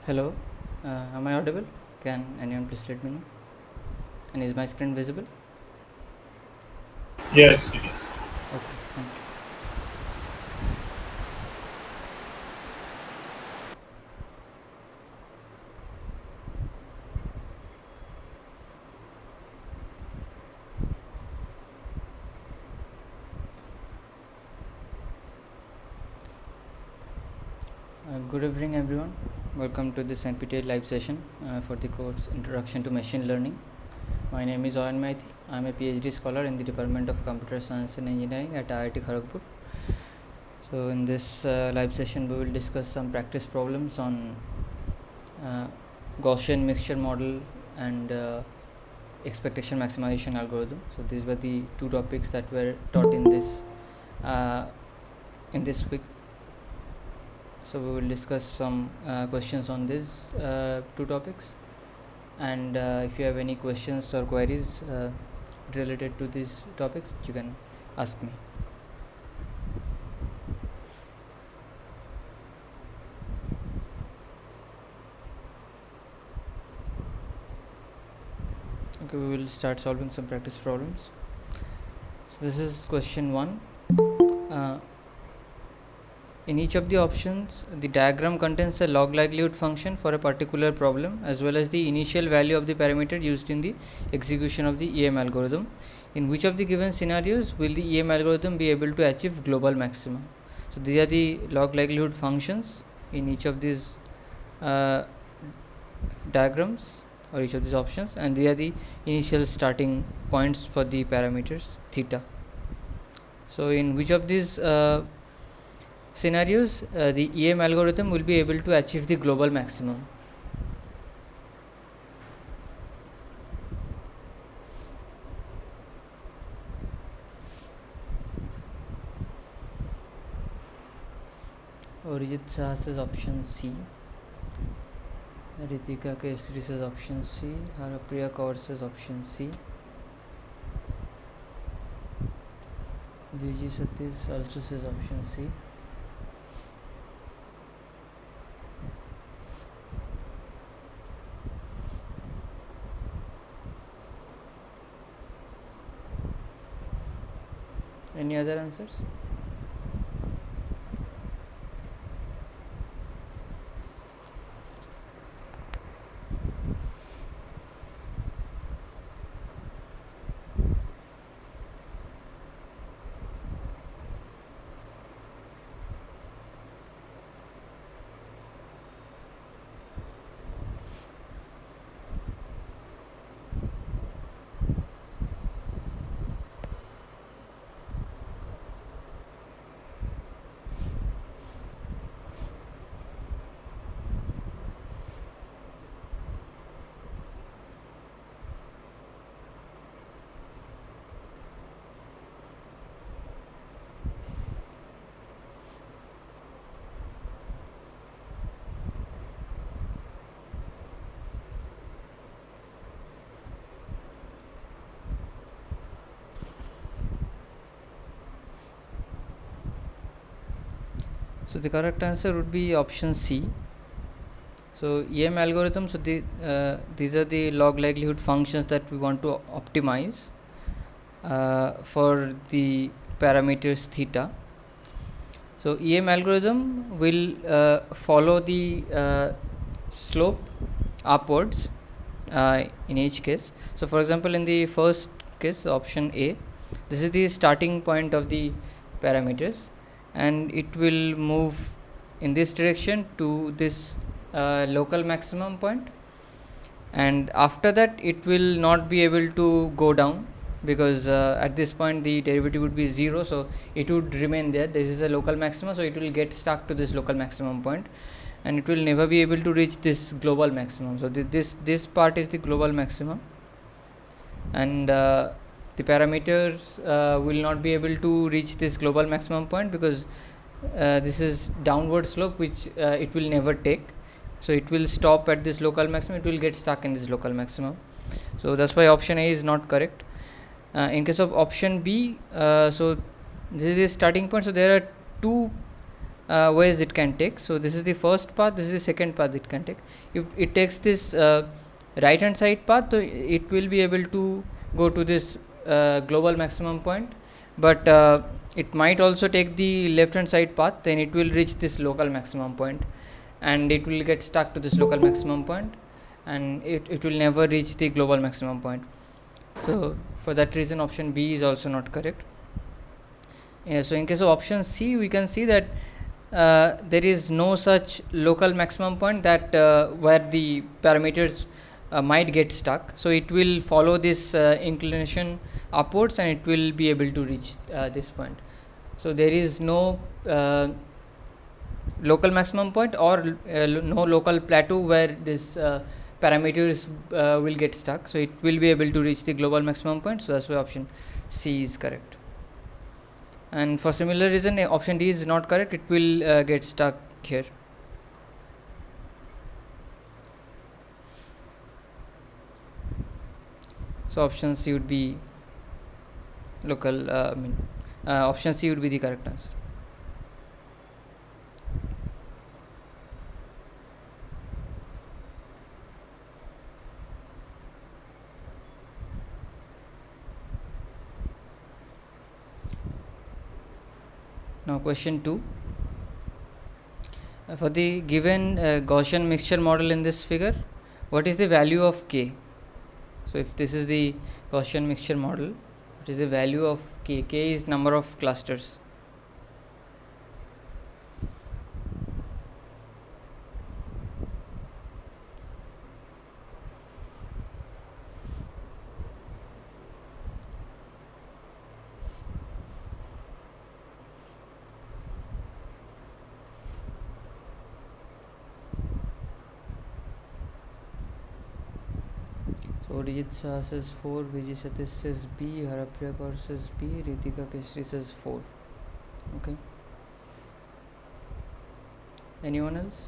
Hello, am I audible? Can anyone please let me know? And is my screen visible? Yes, it is. Okay, thank you. Good evening, everyone. Welcome to this NPTEL live session for the course Introduction to Machine Learning. My name is Oyan Maiti. I am a PhD scholar in the Department of Computer Science and Engineering at IIT Kharagpur. So, in this live session, we will discuss some practice problems on uh, Gaussian mixture model and expectation maximization algorithm. So, these were the two topics that were taught uh, in this week. So we will discuss some questions on these two topics, and if you have any questions or queries related to these topics, you can ask me. Okay, we will start solving some practice problems. So this is question 1. uh, In each of the options, the diagram contains a log likelihood function for a particular problem as well as the initial value of the parameter used in the execution of the EM algorithm. In which of the given scenarios will the EM algorithm be able to achieve global maximum? So these are the log likelihood functions in each of these uh, diagrams or each of these options, and they are the initial starting points for the parameters theta. So in which of these scenarios the EM algorithm will be able to achieve the global maximum? Arijit Shah says option C. Ritika Kesri says option C. Harapriya Kaur says option C. Vijay Satish also says option C. Any other answers? So the correct answer would be option C. So EM algorithm, so these are the log likelihood functions that we want to optimize for the parameters theta. So EM algorithm will follow the slope upwards in each case. So for example, in the first case, option A, this is the starting point of the parameters, and it will move in this direction to this local maximum point, and after that it will not be able to go down because at this point the derivative would be 0, so it would remain there. This is a local maximum, so it will get stuck to this local maximum point and it will never be able to reach this global maximum. So this part is the global maximum, and the parameters will not be able to reach this global maximum point because this is downward slope which it will never take. So it will stop at this local maximum, it will get stuck in this local maximum. So that's why option A is not correct. In case of option B, so this is the starting point, so there are two ways it can take. So this is the first path, this is the second path it can take. If it takes this right hand side path, so it will be able to go to this global maximum point, but it might also take the left hand side path, then it will reach this local maximum point and it will get stuck to this local maximum point, and it will never reach the global maximum point. So for that reason option B is also not correct. So in case of option C, we can see that there is no such local maximum point that where the parameters might get stuck. So it will follow this inclination upwards and it will be able to reach this point. So there is no local maximum point or no local plateau where this parameters will get stuck. So it will be able to reach the global maximum point. So that's why option C is correct. And for similar reason, option D is not correct, it will get stuck here. So option C would be local, option C would be the correct answer. Now question 2. For the given Gaussian mixture model in this figure, what is the value of K? So if this is the Gaussian mixture model, what is the value of K? K is number of clusters. So Rijit Shah says 4, Vijay Satish says B, Harapriya Kaur says B, Ritika Keshri says 4. Okay. Anyone else?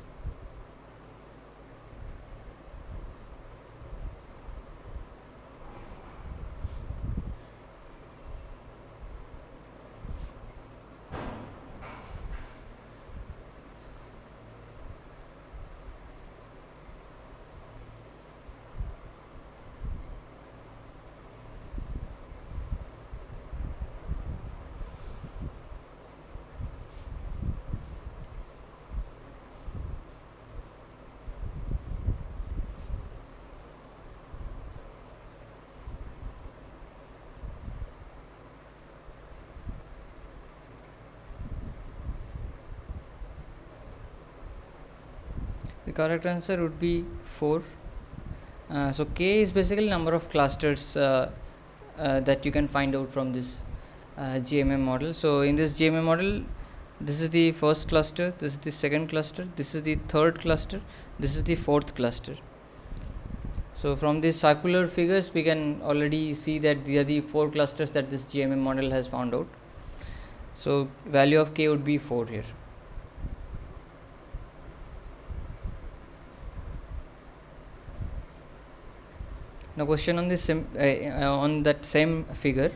The correct answer would be 4. So K is basically number of clusters that you can find out from this GMM model. So in this GMM model, this is the first cluster, this is the second cluster, this is the third cluster, this is the fourth cluster. So from these circular figures, we can already see that these are the 4 clusters that this GMM model has found out. So value of K would be 4 here. Now question on this on that same figure,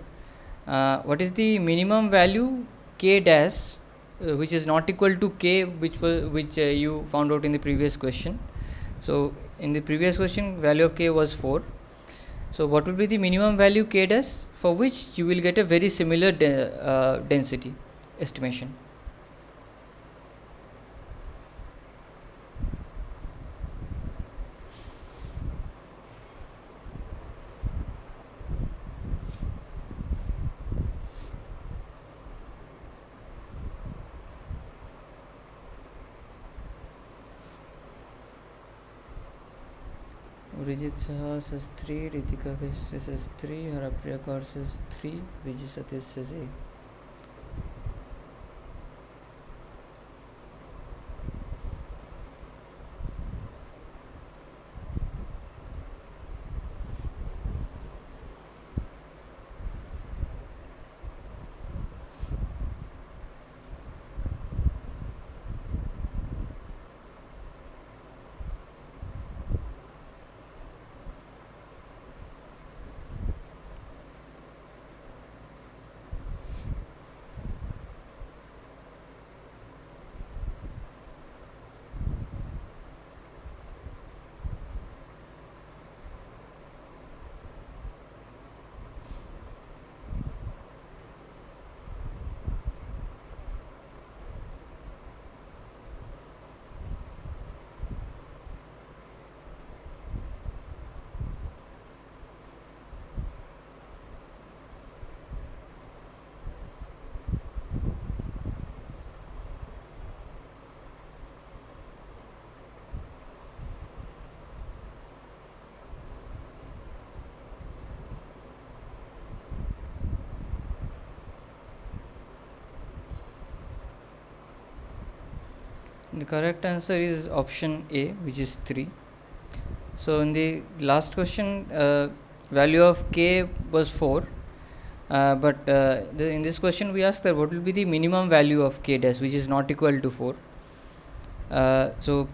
what is the minimum value K dash which is not equal to K which you found out in the previous question. So in the previous question value of K was 4. So what will be the minimum value K dash for which you will get a very similar density estimation. Rijit Shah says 3, Ritika Keshri says 3, Harapriya Kaur says 3, Vijay Satish says A. The correct answer is option A, which is 3. So in the last question, value of k was 4, but in this question we asked that what will be the minimum value of k dash, which is not equal to 4. So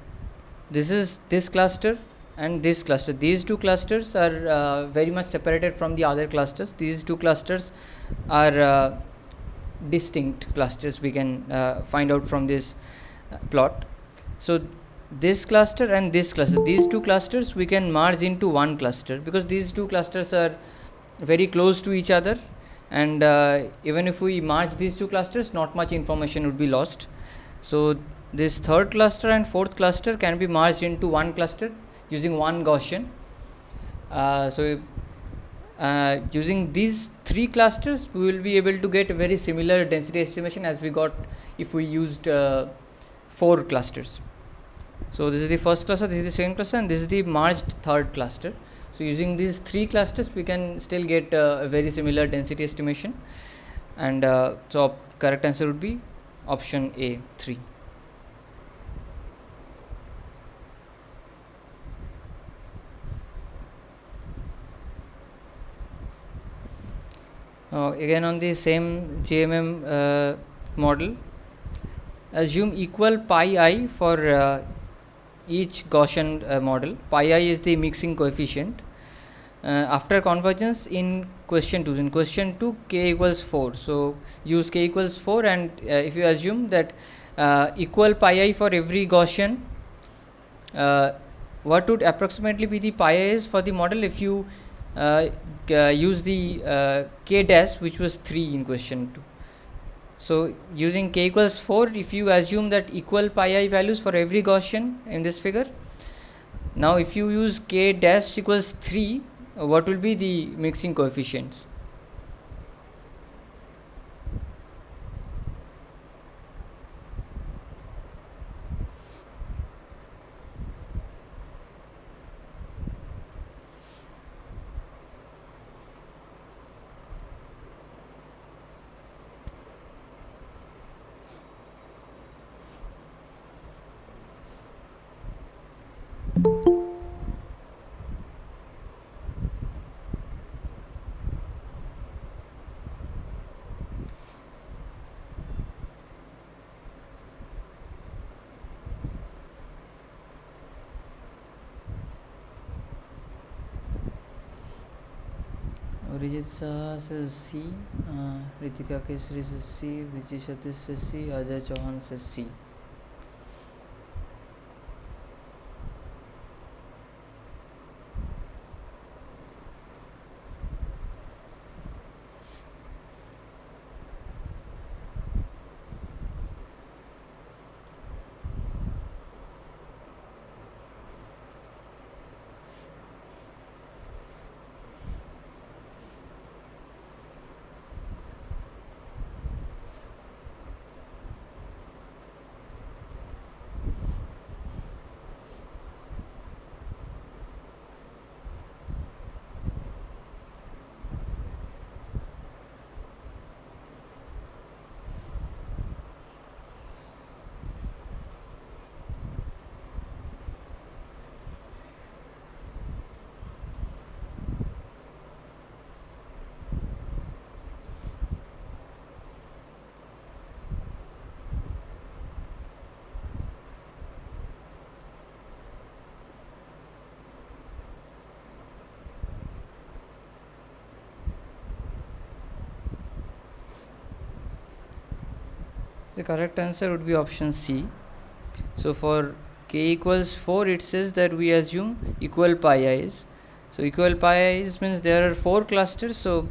this is this cluster and this cluster. These two clusters are very much separated from the other clusters. These two clusters are distinct clusters, we can find out from this plot. So this cluster and this cluster, these two clusters we can merge into one cluster, because these two clusters are very close to each other, and even if we merge these two clusters, not much information would be lost. So this third cluster and fourth cluster can be merged into one cluster using one Gaussian. Using these three clusters, we will be able to get a very similar density estimation as we got if we used 4 clusters. So this is the first cluster, this is the second cluster, and this is the merged third cluster. So using these 3 clusters, we can still get a very similar density estimation, and so correct answer would be option A, 3. Again on the same JMM model, assume equal pi I for each Gaussian model. Pi I is the mixing coefficient. After convergence in question 2, k equals 4. So use k equals 4, and if you assume that equal pi I for every Gaussian, what would approximately be the pi I is for the model if you use the k dash, which was 3 in question 2. So using k equals 4, if you assume that equal pi I values for every Gaussian in this figure, now if you use k dash equals 3, what will be the mixing coefficients? Rijit Saha says C, Ritika Kesri says C, Vijay Satish says C, Ajay Chauhan says C. The correct answer would be option C. So for k equals 4, it says that we assume equal pi i's. So equal pi i's means there are 4 clusters, so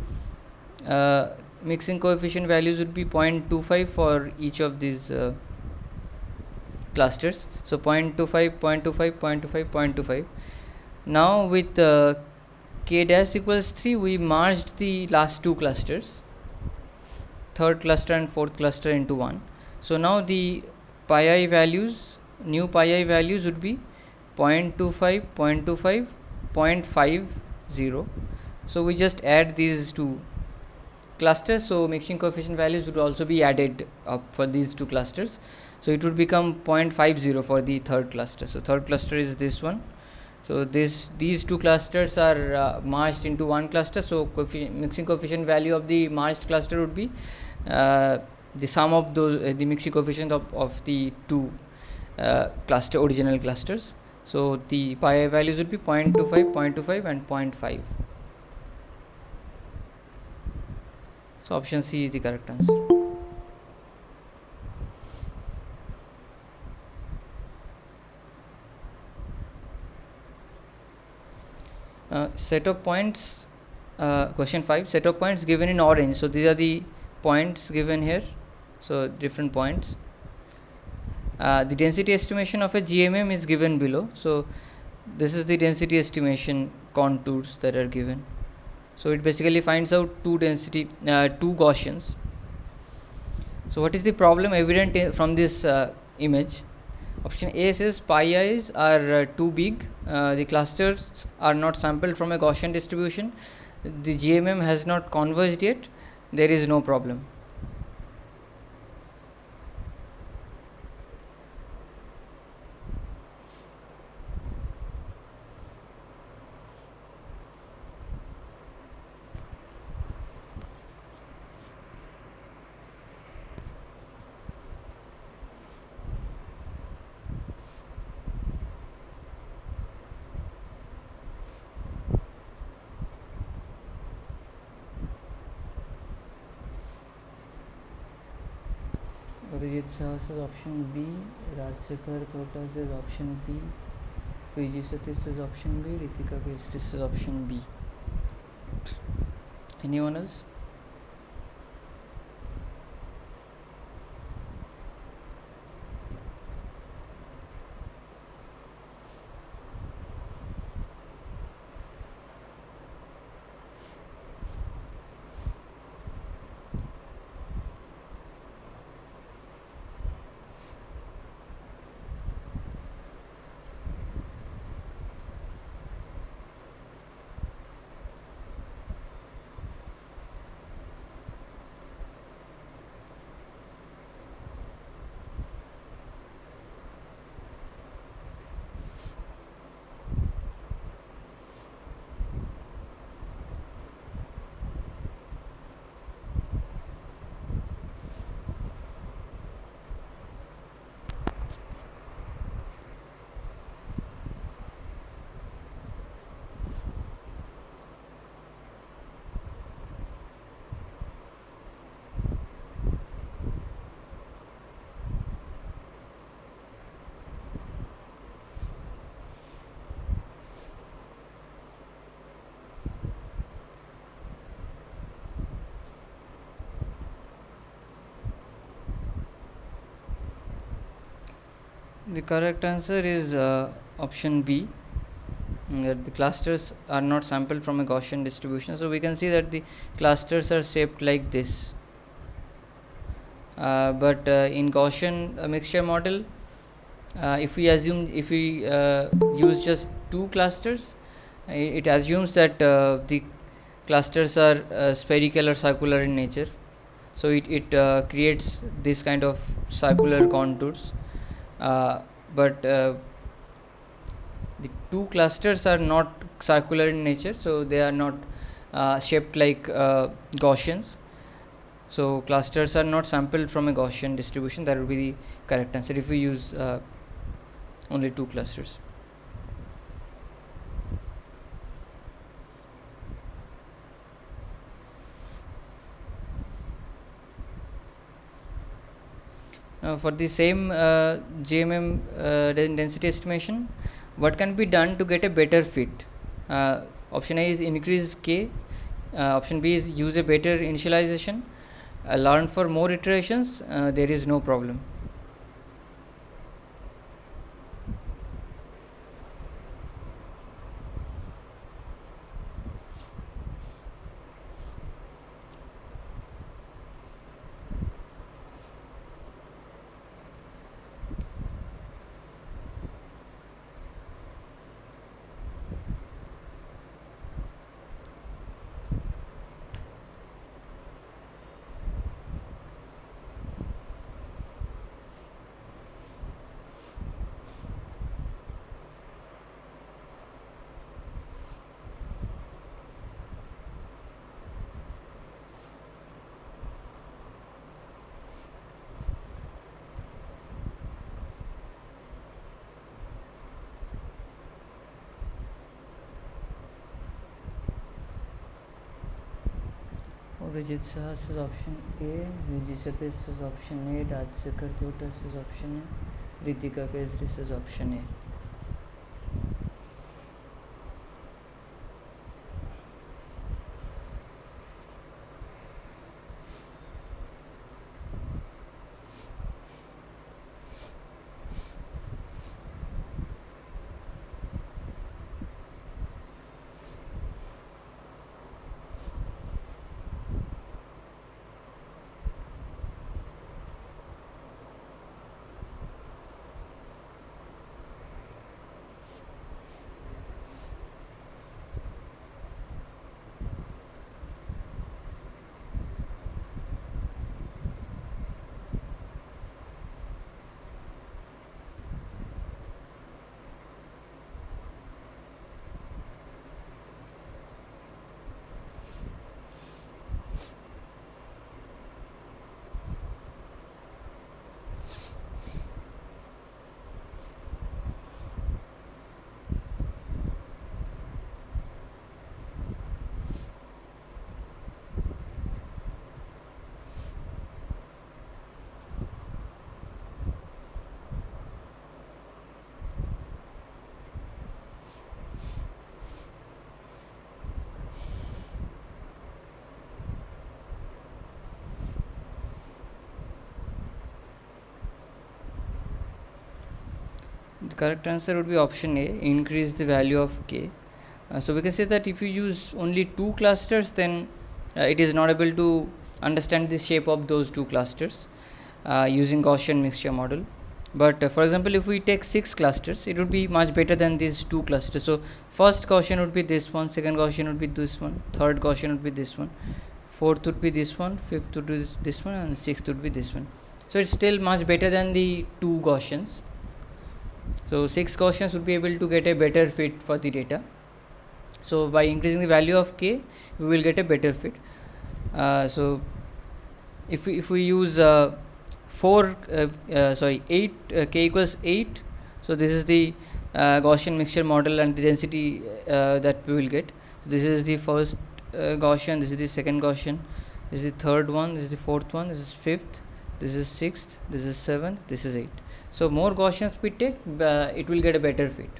mixing coefficient values would be 0.25 for each of these clusters. So 0.25, 0.25, 0.25, 0.25. Now with k dash equals 3, we merged the last 2 clusters, third cluster and fourth cluster, into one. So now the pi I values, new pi I values would be 0.25, 0.25, 0.50. So we just add these two clusters, so mixing coefficient values would also be added up for these two clusters. So it would become 0.50 for the third cluster. So third cluster is this one. So these two clusters are merged into one cluster. So mixing coefficient value of the merged cluster would be the sum of those the mixing coefficient of the two original clusters. So the pi values would be 0.25, 0.25 and 0.5. So option C is the correct answer. Set of points, question 5, set of points given in orange. So these are the points given here, so different points. The density estimation of a GMM is given below. So this is the density estimation contours that are given. So it basically finds out two Gaussians. So what is the problem evident from this image? Option A says pi i's are too big, the clusters are not sampled from a Gaussian distribution, the GMM has not converged yet, there is no problem. Abhijit Saha says option B, Rajsekhar Tota says option B, PG Satish says option B, Ritika Kestri says option B. Anyone else? The correct answer is option B, that the clusters are not sampled from a Gaussian distribution. So we can see that the clusters are shaped like this, but in Gaussian mixture model, if we use just two clusters, it assumes that the clusters are spherical or circular in nature. So it creates this kind of circular contours, but the two clusters are not circular in nature, so they are not shaped like Gaussians. So clusters are not sampled from a Gaussian distribution. That would be the correct answer if we use only two clusters. For the same GMM density estimation, what can be done to get a better fit? Option A is increase K, option B is use a better initialization, learn for more iterations, there is no problem. Rijit Saha says option A, Vijay Satish says option A, Rajsekar Tota says option A, Ritika Kesri says option A. The correct answer would be option A, increase the value of k. So we can say that if you use only two clusters, then it is not able to understand the shape of those two clusters using Gaussian mixture model. But for example, if we take 6 clusters, it would be much better than these two clusters. So first Gaussian would be this one, second Gaussian would be this one, third Gaussian would be this one, fourth would be this one, fifth would be this one, and sixth would be this one. So it's still much better than the two Gaussians. So 6 Gaussians would be able to get a better fit for the data. So by increasing the value of k, we will get a better fit. So if we use 8 k equals 8, so this is the Gaussian mixture model and the density that we will get. So this is the first Gaussian, this is the second Gaussian, this is the third one, this is the fourth one, this is fifth, this is sixth, this is seventh, this is 8. So more Gaussians we take, it will get a better fit.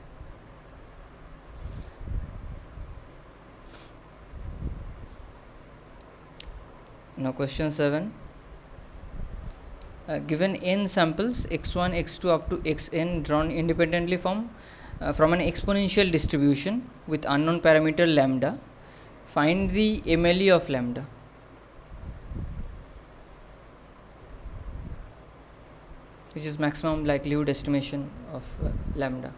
Now question 7. Given n samples x1, x2 up to xn drawn independently from an exponential distribution with unknown parameter lambda, find the MLE of lambda. Which is maximum likelihood estimation of lambda.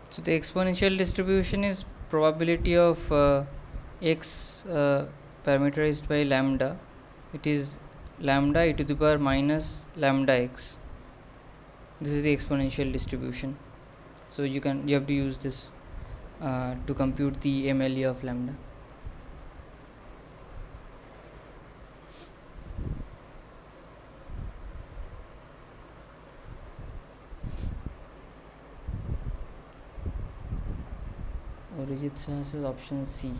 So the exponential distribution is probability of x parameterized by lambda. It is lambda e to the power minus lambda x. This is the exponential distribution. So you have to use this to compute the MLE of lambda. Orijit says is option C.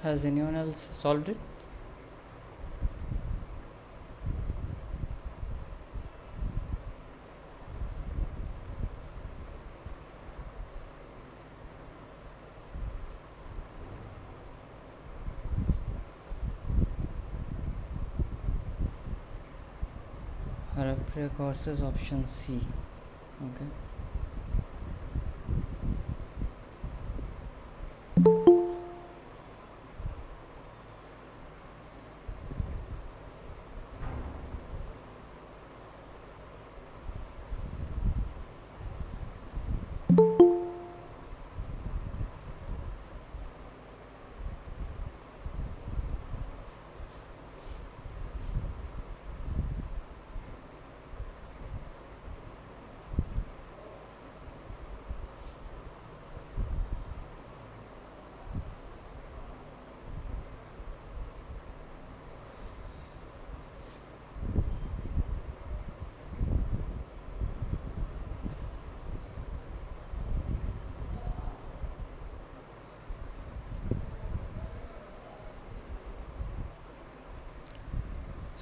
Has anyone else solved it? Harapre courses option C. Okay.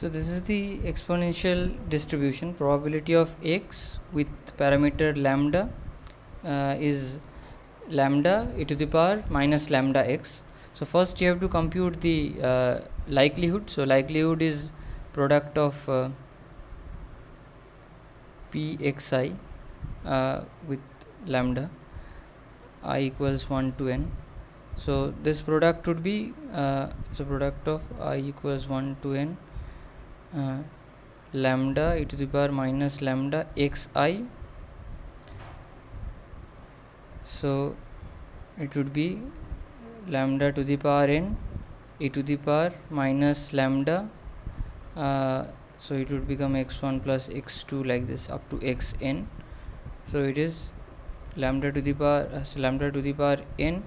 So this is the exponential distribution. Probability of x with parameter lambda is lambda e to the power minus lambda x. So first you have to compute the likelihood. So likelihood is product of pxi with lambda I equals 1 to n. So this product would be so product of I equals 1 to n lambda e to the power minus lambda xi. So it would be lambda to the power n e to the power minus lambda, so it would become x1 plus x2 like this up to xn. So it is lambda to the power lambda to the power n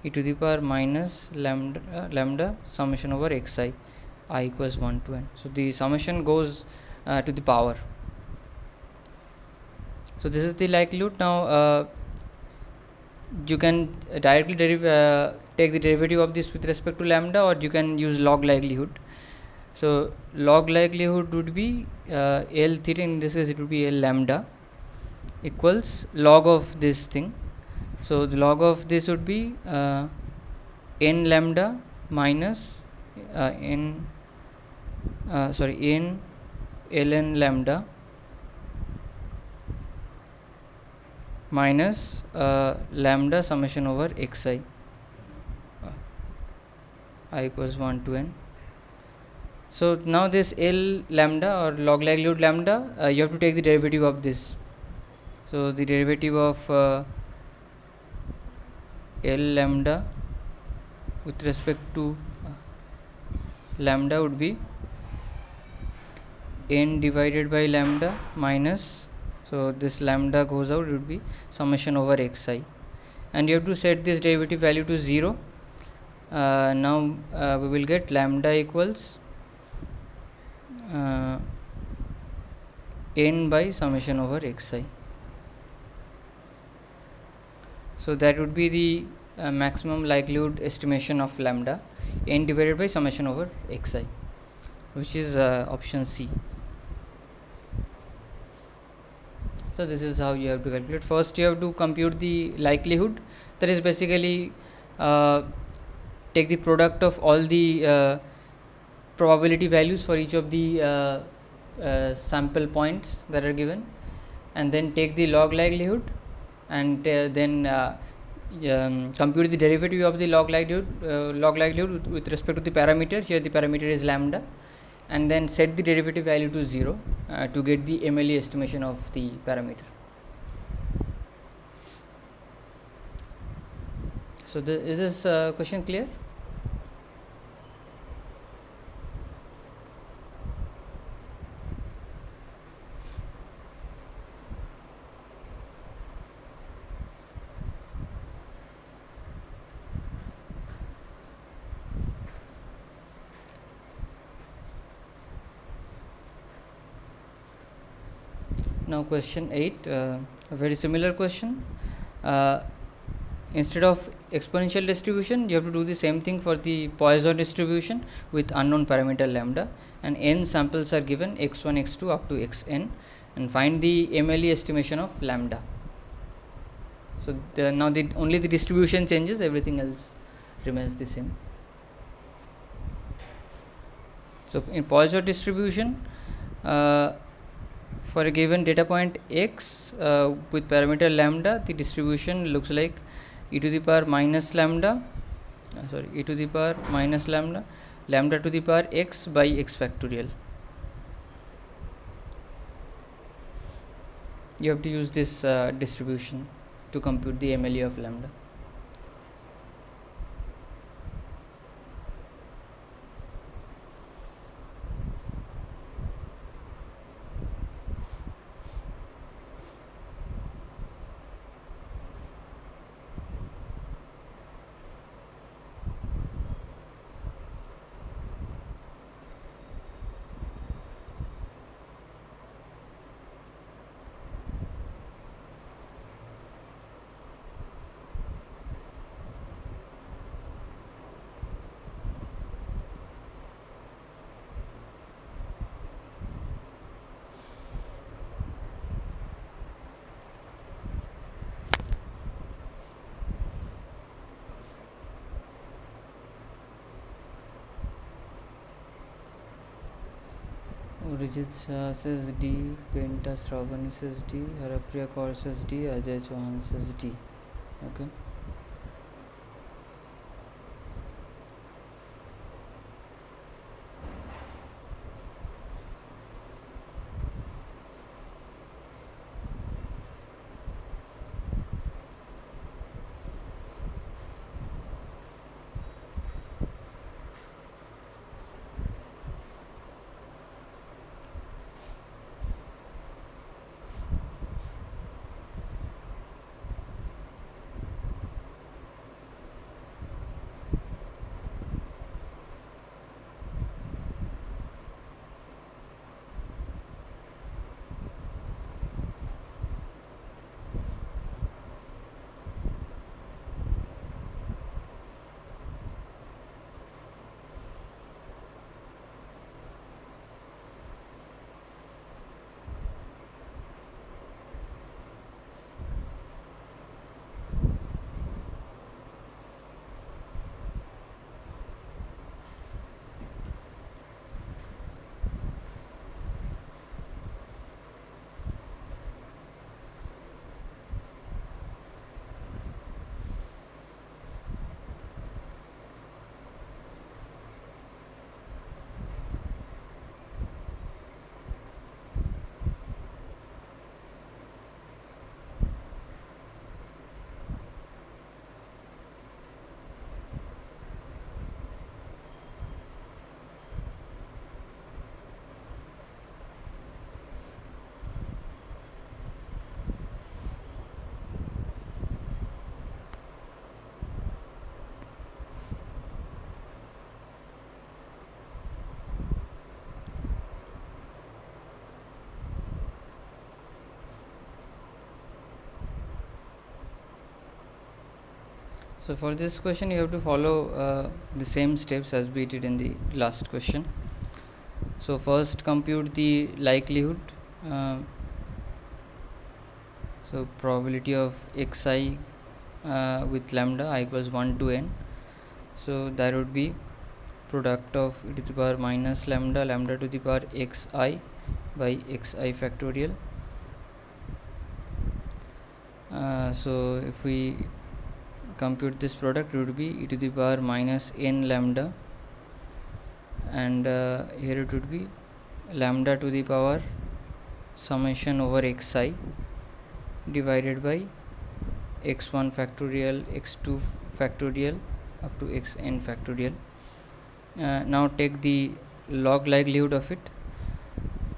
e to the power minus lambda summation over xi I equals 1 to n. So the summation goes to the power. So this is the likelihood. Now you can directly take the derivative of this with respect to lambda, or you can use log likelihood. So log likelihood would be L theta, in this case it would be L lambda equals log of this thing. So the log of this would be n lambda minus n ln lambda minus lambda summation over xi I equals 1 to n. So now this L lambda or log likelihood lambda, you have to take the derivative of this. So the derivative of L lambda with respect to lambda would be n divided by lambda minus, so this lambda goes out, it would be summation over xi, and you have to set this derivative value to 0. Now we will get lambda equals n by summation over xi. So that would be the maximum likelihood estimation of lambda, n divided by summation over xi, which is option C. So this is how you have to calculate. First you have to compute the likelihood, that is basically take the product of all the probability values for each of the sample points that are given, and then take the log likelihood, and then compute the derivative of the log likelihood with respect to the parameter. Here the parameter is lambda, and then set the derivative value to 0 to get the MLE estimation of the parameter. So is this question clear? Now question 8, a very similar question. instead of exponential distribution, you have to do the same thing for the Poisson distribution with unknown parameter lambda, and n samples are given x1 x2 up to xn, and find the MLE estimation of lambda. So now only the distribution changes, everything else remains the same. So in Poisson distribution, for a given data point x with parameter lambda, the distribution looks like e to the power minus lambda, e to the power minus lambda, lambda to the power x by x factorial. You have to use this distribution to compute the MLE of lambda. Rijit Shah says D, Penta Shravani says D, Harapriya Kaur says D, Ajay Chauhan says D. Okay. So for this question you have to follow the same steps as we did in the last question. So first compute the likelihood, so probability of xi with lambda I equals 1 to n. So that would be product of e to the power minus lambda, lambda to the power xi by xi factorial. So if we compute this product, it would be e to the power minus n lambda, and here it would be lambda to the power summation over xi divided by x1 factorial, x2 factorial up to xn factorial. Now take the log likelihood of it.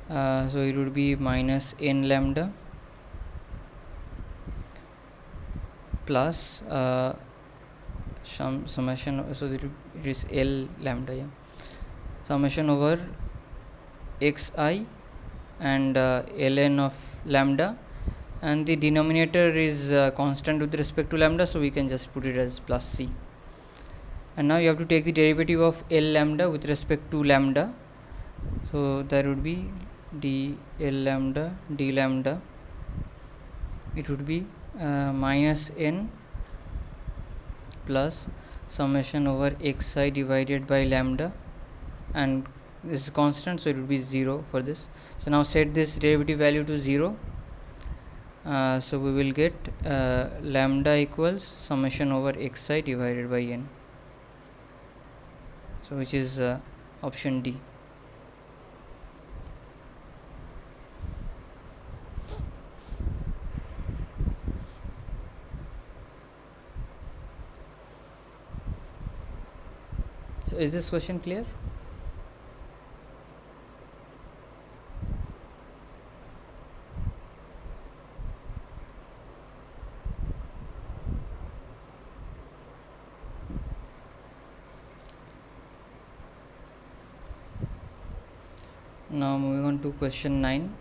So it would be minus n lambda plus summation, so it is L lambda, yeah, summation over xi and ln of lambda and the denominator is constant with respect to lambda, so we can just put it as plus c. And now you have to take the derivative of L lambda with respect to lambda, so that would be d L lambda d lambda, it would be minus n plus summation over xi divided by lambda, and this is constant, so it would be 0 for this. So now set this derivative value to 0, so we will get lambda equals summation over xi divided by n, so which is option D. So is this question clear? Now moving on to question 9.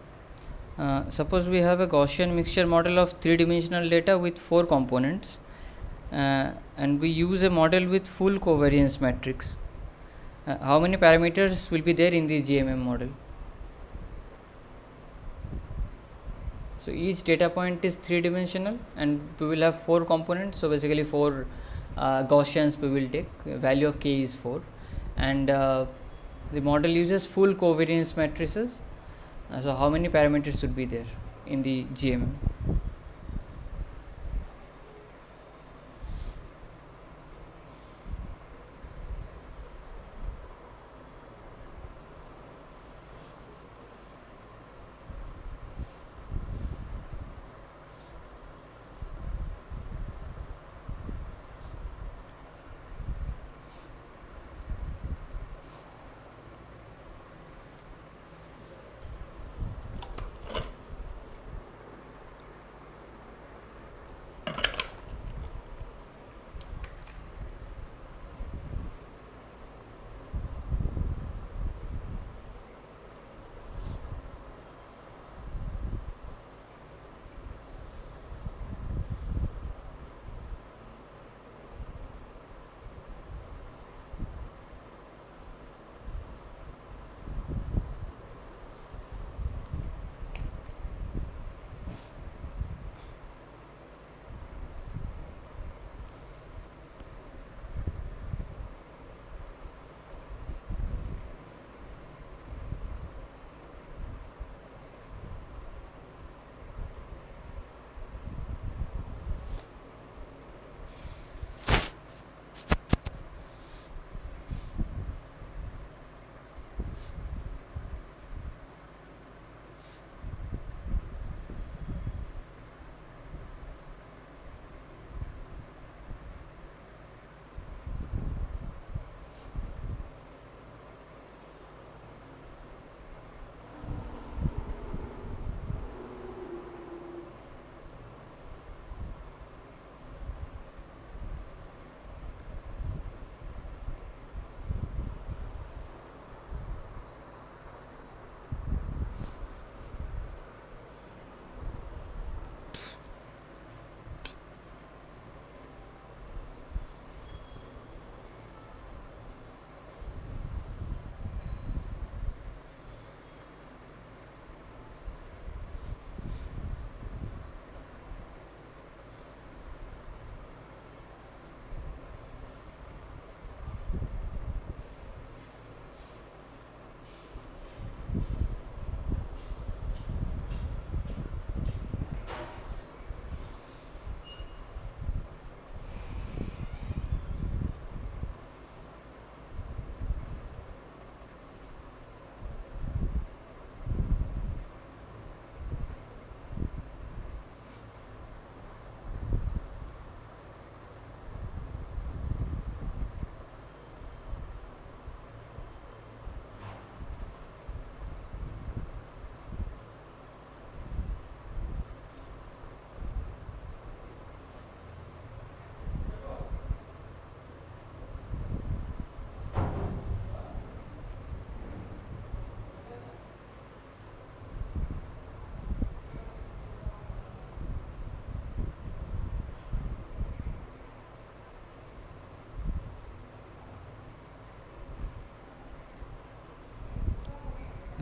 Suppose we have a Gaussian mixture model of 3-dimensional data with 4 components, and we use a model with full covariance matrix. How many parameters will be there in the GMM model? So each data point is 3-dimensional and we will have 4 components, so basically 4 Gaussians we will take, value of k is 4, and the model uses full covariance matrices. So how many parameters should be there in the GMM?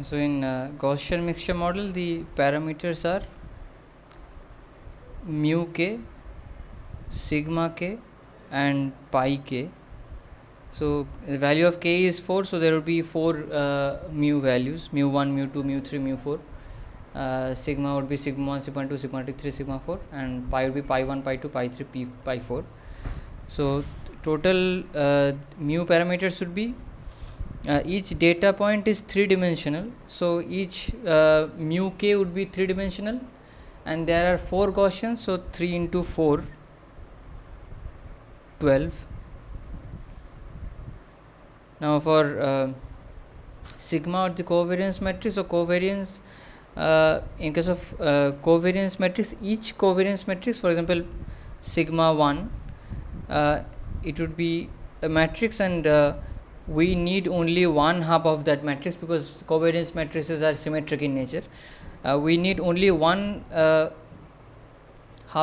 So in Gaussian mixture model, the parameters are mu k, sigma k, and pi k. So the value of k is 4, so there will be 4 mu values: mu 1, mu 2, mu 3, mu 4. Sigma would be sigma 1, sigma 2, sigma 3, sigma 4, and pi would be pi 1, pi 2, pi 3, pi 4. So total mu parameters should be, each data point is 3-dimensional, so each mu k would be 3-dimensional, and there are 4 Gaussians, so 3 into 4, 12. Now for sigma or the covariance matrix, so covariance, in case of covariance matrix, each covariance matrix, for example sigma 1, it would be a matrix, and we need only one half of that matrix, because covariance matrices are symmetric in nature. We need only one half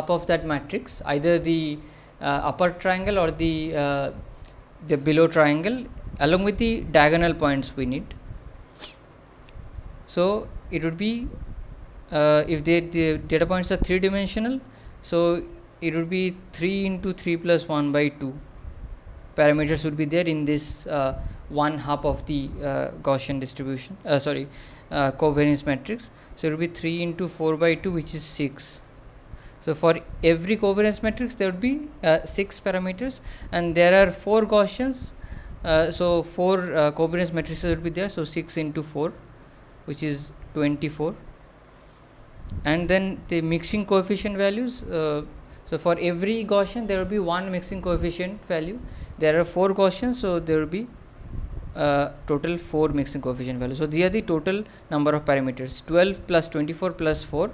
of that matrix, either the upper triangle or the below triangle, along with the diagonal points we need. So it would be, if the data points are 3-dimensional, so it would be 3 into 3 plus 1 by 2 parameters would be there in this one half of the Gaussian distribution, covariance matrix. So it will be 3 into 4 by 2, which is 6. So for every covariance matrix there would be 6 parameters, and there are 4 Gaussians, so 4 covariance matrices would be there, so 6 into 4, which is 24. And then the mixing coefficient values, so for every Gaussian there will be one mixing coefficient value. There are 4 Gaussians, so there will be total 4 mixing coefficient values. So these are the total number of parameters: 12 plus 24 plus 4.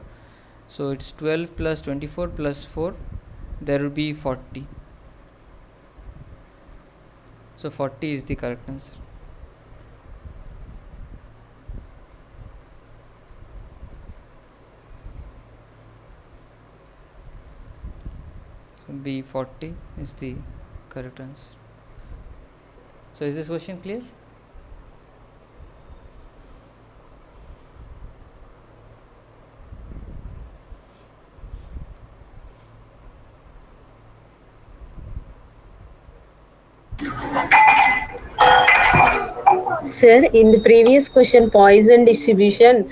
So it's 12 plus 24 plus 4, there will be 40. So 40 is the correct answer. So B 40 is the correct answer. So is this question clear? Sir, in the previous question, Poisson distribution,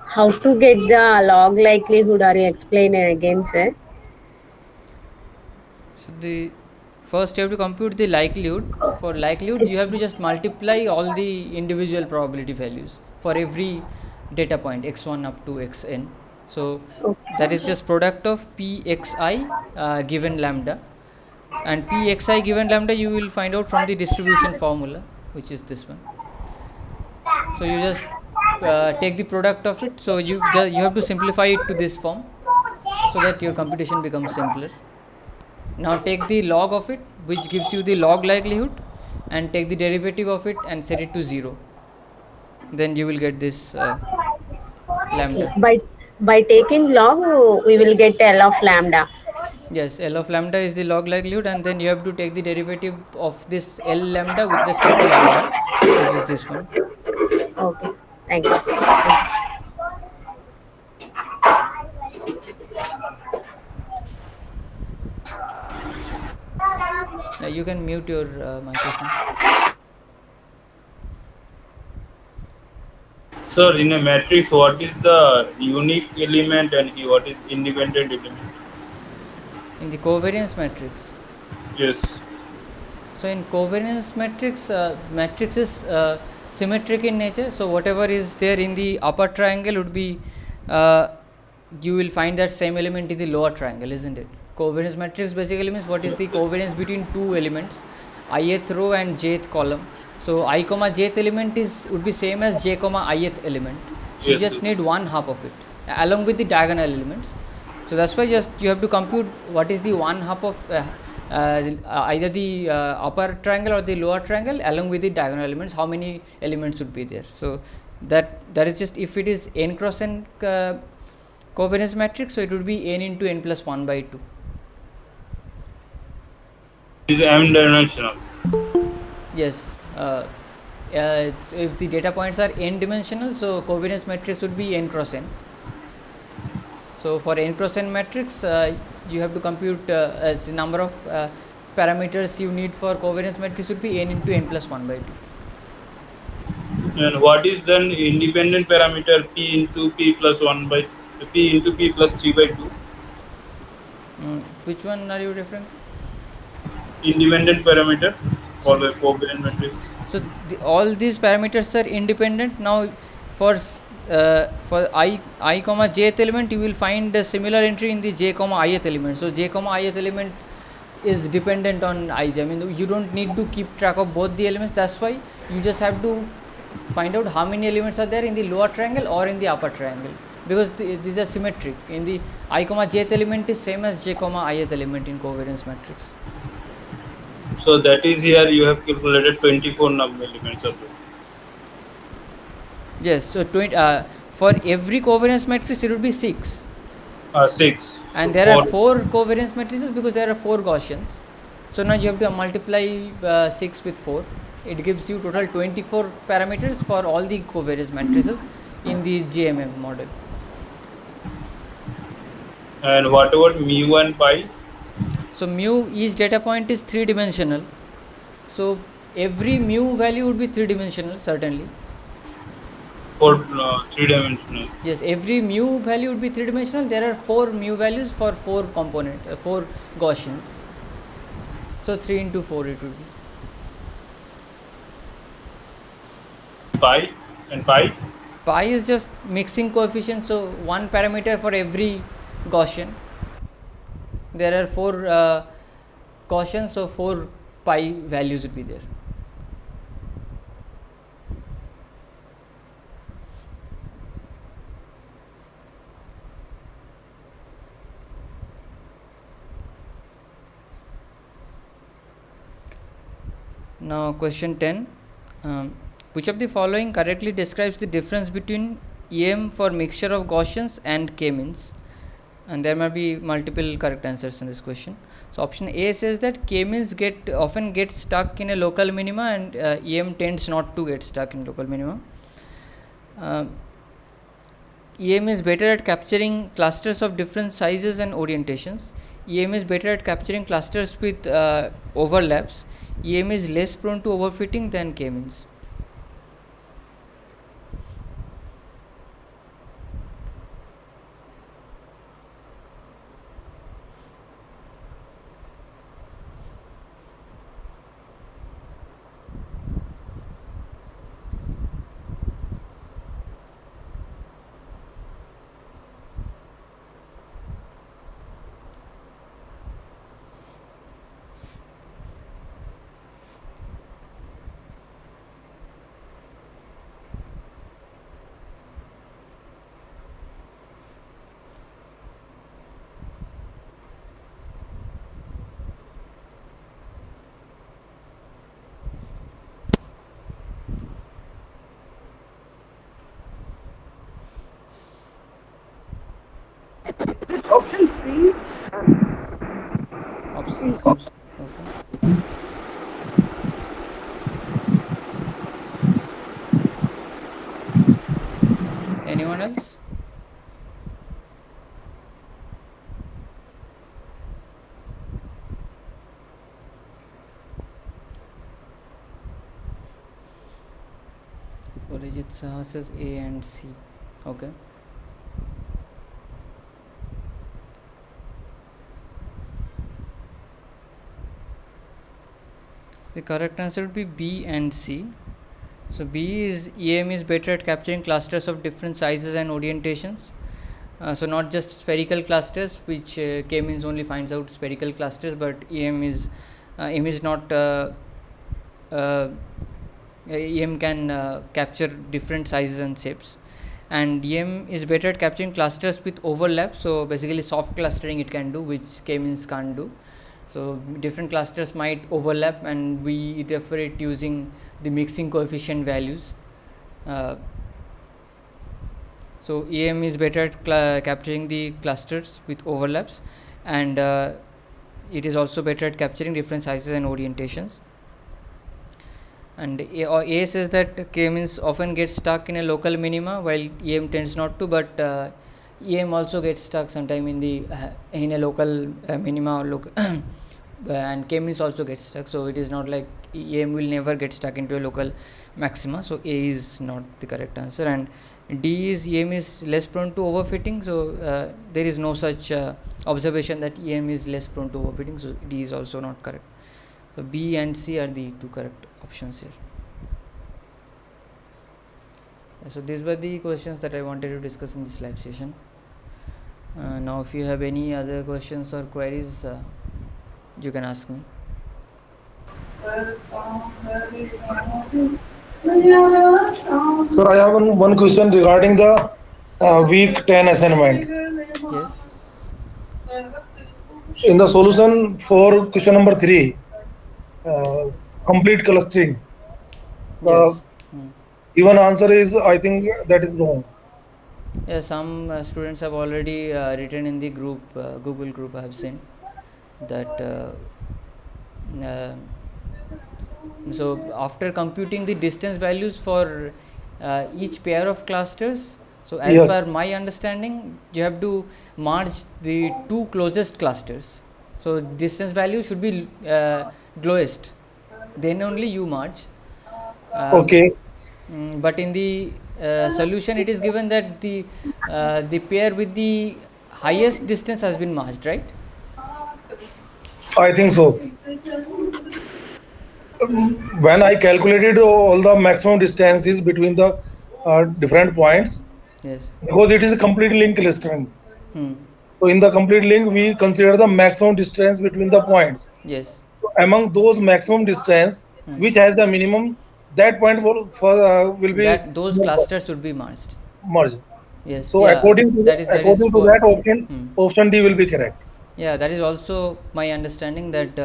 how to get the log likelihood? Are you explaining again, sir? So the first you have to compute the likelihood. For likelihood, you Yes. have to just multiply all the individual probability values for every data point x1 up to xn. So that is just product of pxi given lambda, and pxi given lambda you will find out from the distribution formula, which is this one. So you just take the product of it. So you have to simplify it to this form, so that your computation becomes simpler. Now take the log of it, which gives you the log likelihood, and take the derivative of it and set it to 0. Then you will get this Okay. lambda. By taking log, we will get L of lambda. Yes, L of lambda is the log likelihood, and then you have to take the derivative of this L lambda with respect to lambda, which is this one. Okay. Thank you. You can mute your microphone. Sir, in a matrix, what is the unique element and what is independent element? In the covariance matrix. Yes. So in covariance matrix, matrix is symmetric in nature. So whatever is there in the upper triangle would be, you will find that same element in the lower triangle, isn't it? Covariance matrix basically means what is the covariance between two elements, ith row and jth column. So I comma jth element would be same as j comma ith element. So you Yes. just need one half of it along with the diagonal elements. So that's why just you have to compute what is the one half of either the upper triangle or the lower triangle along with the diagonal elements, how many elements would be there. So that is just, if it is n cross n covariance matrix, so it would be n into n plus 1 by 2. Is m dimensional. Yes, if the data points are n dimensional, so covariance matrix would be n cross n. So for n cross n matrix, you have to compute as the number of parameters you need for covariance matrix would be n into n plus 1 by 2. And what is then independent parameter p into p plus 1 by p into p plus 3 by 2? Which one are you referring to? Independent parameter for the covariance matrix. So all these parameters are independent. Now for I comma jth element, you will find a similar entry in the j comma ith element. So j comma ith element is dependent on ij. I mean, you don't need to keep track of both the elements. That's why you just have to find out how many elements are there in the lower triangle or in the upper triangle, because these are symmetric. In the I comma jth element is same as j comma ith element in covariance matrix. So that is here you have calculated 24 num elements of it. Yes, so for every covariance matrix it would be 6. 6. And So there are 4 covariance matrices because there are 4 Gaussians. So now you have to multiply 6 with 4. It gives you total 24 parameters for all the covariance matrices in the GMM model. And what about mu and pi? So mu, each data point is 3 dimensional. So every mu value would be 3 dimensional, certainly. For 3 dimensional. Yes, every mu value would be 3 dimensional. There are 4 mu values for 4 component, 4 Gaussians. So 3 into 4 it would be. Pi and pi? Pi is just mixing coefficient, so one parameter for every Gaussian. There are 4 Gaussians, so 4 pi values would be there. Now question 10. Which of the following correctly describes the difference between EM for mixture of Gaussians and k-means? And there might be multiple correct answers in this question. So option A says that k-means often get stuck in a local minima, and EM tends not to get stuck in local minima. EM is better at capturing clusters of different sizes and orientations. EM is better at capturing clusters with overlaps. EM is less prone to overfitting than k-means. Option C. Option C. Okay. Anyone else? Arijit Saha says A and C. Okay. The correct answer would be B and C. So B is EM is better at capturing clusters of different sizes and orientations. So not just spherical clusters, which k-means only finds out spherical clusters, but EM is not EM can capture different sizes and shapes, and EM is better at capturing clusters with overlap. So basically soft clustering it can do, which k-means can't do. So different clusters might overlap, and we refer it using the mixing coefficient values. So EM is better at capturing the clusters with overlaps, and it is also better at capturing different sizes and orientations. And A says that K means often gets stuck in a local minima, while EM tends not to, but EM also gets stuck sometime in the in a local minima or local and K means also gets stuck. So it is not like EM will never get stuck into a local maxima. So A is not the correct answer, and D is EM is less prone to overfitting. So there is no such observation that EM is less prone to overfitting. So D is also not correct. So B and C are the two correct options here. So these were the questions that I wanted to discuss in this live session. Now if you have any other questions or queries, you can ask me. Sir, I have one question regarding the week 10 assignment. Yes. In the solution for question number 3, uh, complete clustering, the Yes. Hmm. given answer is, I think that is wrong. Yeah, some students have already written in the group, Google group. I have seen that. Uh, so after computing the distance values for each pair of clusters, so as Yes. per my understanding, you have to merge the two closest clusters. So distance value should be lowest, then only you merge. uh, Okay. but in the solution it is given that the pair with the highest distance has been merged, right? I think so. When I calculated all the maximum distances between the different points, Yes. because it is a complete link clustering. Hmm. So in the complete link, we consider the maximum distance between the points. Yes. Among those maximum distance, Hmm. which has the minimum, that point will be That those clusters should be merged. merged. Yes. So Yeah, that is according to for. that option, Hmm. option D will be correct. Yeah, that is also my understanding that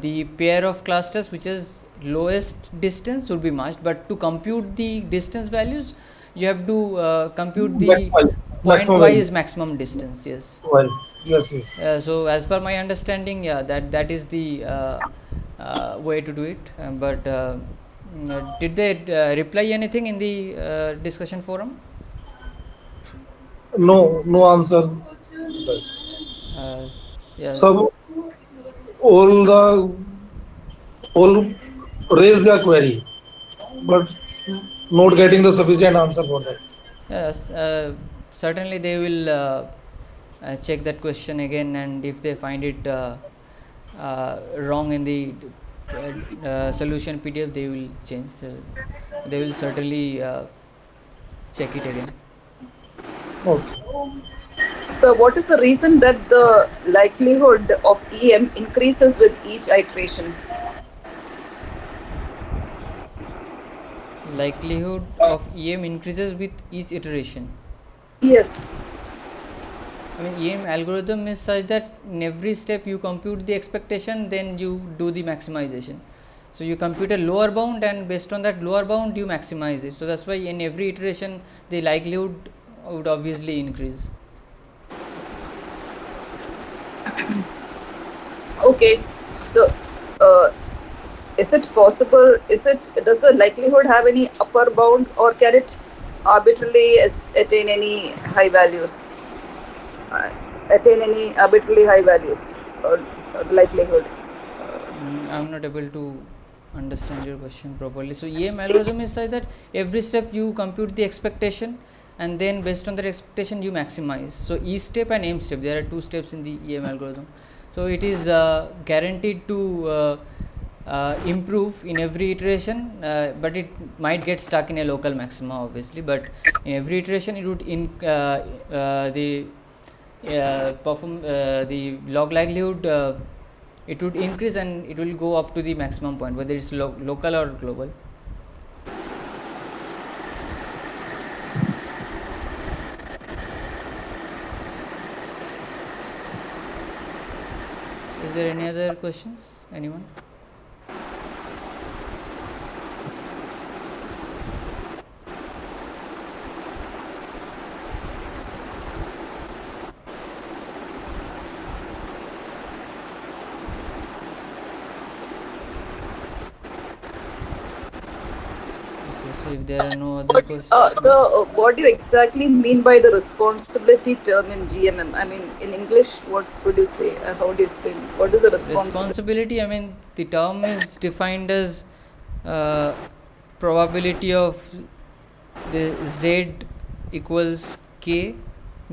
the pair of clusters which is lowest distance would be merged, but to compute the distance values you have to compute the point Maximum value. wise maximum distance. Yes. Well, yes, yes. So as per my understanding, yeah, that is the way to do it. Did they reply anything in the discussion forum? No, no answer. Uh, yeah. So all the all raise the query, but not getting the sufficient answer for that. Yes. Certainly they will check that question again, and if they find it wrong in the solution PDF, they will change. They will certainly check it again. Okay. So, what is the reason that the likelihood of EM increases with each iteration? Likelihood of EM increases with each iteration. Yes. I mean, EM algorithm is such that in every step you compute the expectation, then you do the maximization. So you compute a lower bound, and based on that lower bound you maximize it. So that's why in every iteration the likelihood would obviously increase. Okay. So, uh, is it possible? Does the likelihood have any upper bound, or can it arbitrarily attain any high values? Attain any arbitrarily high values or the likelihood? I'm not able to understand your question properly. So EM algorithm is such that every step you compute the expectation, and then based on that expectation you maximize. So E step and M step, there are two steps in the EM algorithm. So it is guaranteed to improve in every iteration, but it might get stuck in a local maxima obviously. But in every iteration it would the log likelihood it would increase, and it will go up to the maximum point, whether it's local or global. Is there any other questions? Anyone? If there are no other questions. What do you exactly mean by the responsibility term in GMM? I mean, in English, what would you say? How do you explain? What is the responsibility? Responsibility, I mean, the term is defined as probability of the z equals k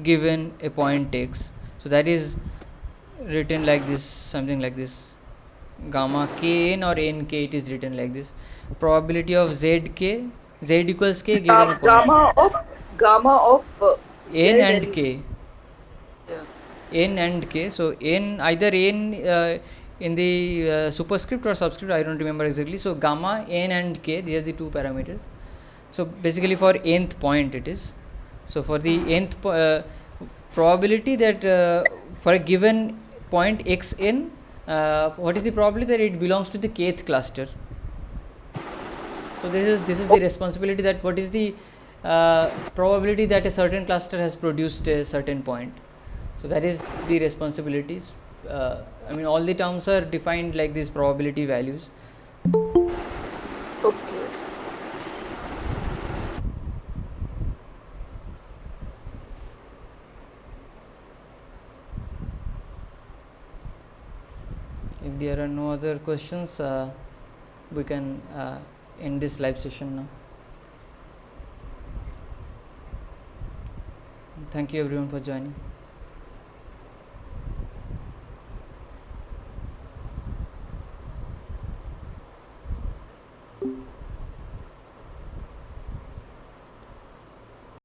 given a point x. So that is written like this, something like this, gamma kn or nk. It is written like this: probability of z equals k given a point Gamma of Z n and k. yeah. N and k. So n, either n in the superscript or subscript, I don't remember exactly. So gamma, n and k, these are the two parameters. So basically for nth point it is. So for the nth probability that for a given point xn, what is the probability that it belongs to the kth cluster. So this is the responsibility, that what is the probability that a certain cluster has produced a certain point. So that is the responsibilities. I mean, all the terms are defined like these probability values. Okay. If there are no other questions, we can end this live session now. Thank you everyone for joining.